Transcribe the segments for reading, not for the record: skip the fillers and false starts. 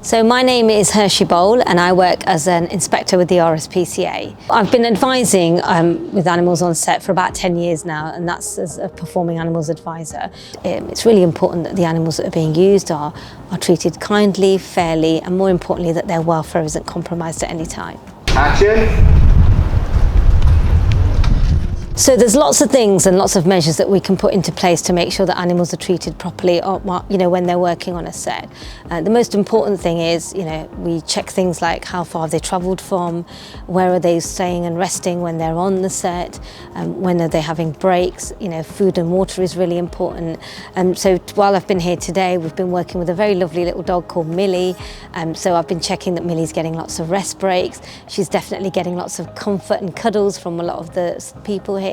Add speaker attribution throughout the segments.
Speaker 1: So my name is Herchy Boal and I work as an inspector with the RSPCA. I've been advising with animals on set for about 10 years now, and that's as a Performing Animals Advisor. It's really important that the animals that are being used are treated kindly, fairly, and more importantly that their welfare isn't compromised at any time.
Speaker 2: Action!
Speaker 1: So there's lots of things and lots of measures that we can put into place to make sure that animals are treated properly, or, when they're working on a set. The most important thing is, we check things like how far have they travelled from, where are they staying and resting when they're on the set, when are they having breaks. Food and water is really important. So while I've been here today, we've been working with a very lovely little dog called Millie. So I've been checking that Millie's getting lots of rest breaks. She's definitely getting lots of comfort and cuddles from a lot of the people here.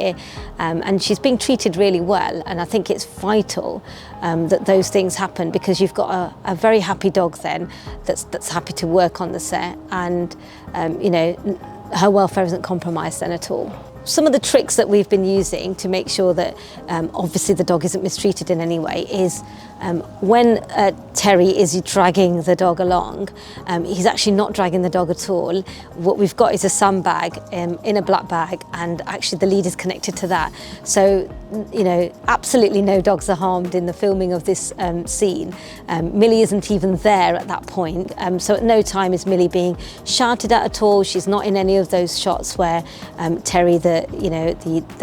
Speaker 1: And she's being treated really well, and I think it's vital that those things happen, because you've got a very happy dog then that's happy to work on the set, and her welfare isn't compromised then at all. Some of the tricks that we've been using to make sure that obviously the dog isn't mistreated in any way is when Terry is dragging the dog along, he's actually not dragging the dog at all. What we've got is a sandbag in a black bag, and actually the lead is connected to that. So, absolutely no dogs are harmed in the filming of this scene. Millie isn't even there at that point, so at no time is Millie being shouted at all. She's not in any of those shots where Terry, the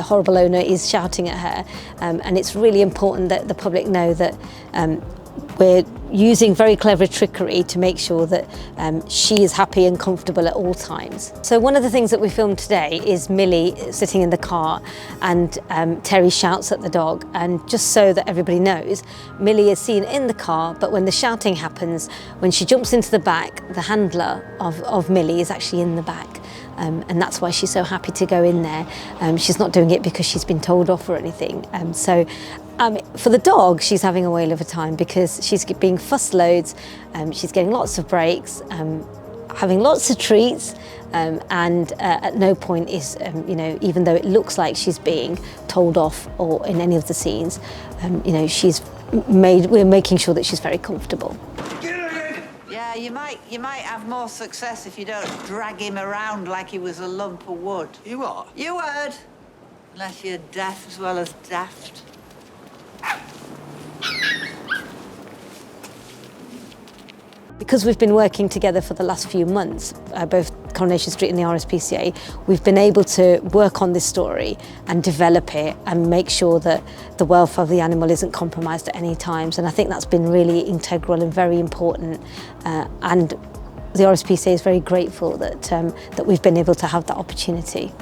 Speaker 1: horrible owner, is shouting at her. And it's really important that the public know that we're using very clever trickery to make sure that she is happy and comfortable at all times. So one of the things that we filmed today is Millie sitting in the car, and Terry shouts at the dog, and just so that everybody knows, Millie is seen in the car, but when the shouting happens, when she jumps into the back, the handler of Millie is actually in the back. And that's why she's so happy to go in there. She's not doing it because she's been told off or anything. For the dog, she's having a whale of a time because she's being fussed loads, she's getting lots of breaks, having lots of treats, and at no point is, even though it looks like she's being told off or in any of the scenes, we're making sure that she's very comfortable.
Speaker 3: Yeah, you might have more success if you don't drag him around like he was a lump of wood.
Speaker 2: You what?
Speaker 3: You heard. Unless you're deaf as well as daft.
Speaker 1: Because we've been working together for the last few months, both Coronation Street and the RSPCA, we've been able to work on this story and develop it and make sure that the welfare of the animal isn't compromised at any times. And I think that's been really integral and very important. And the RSPCA is very grateful that we've been able to have that opportunity.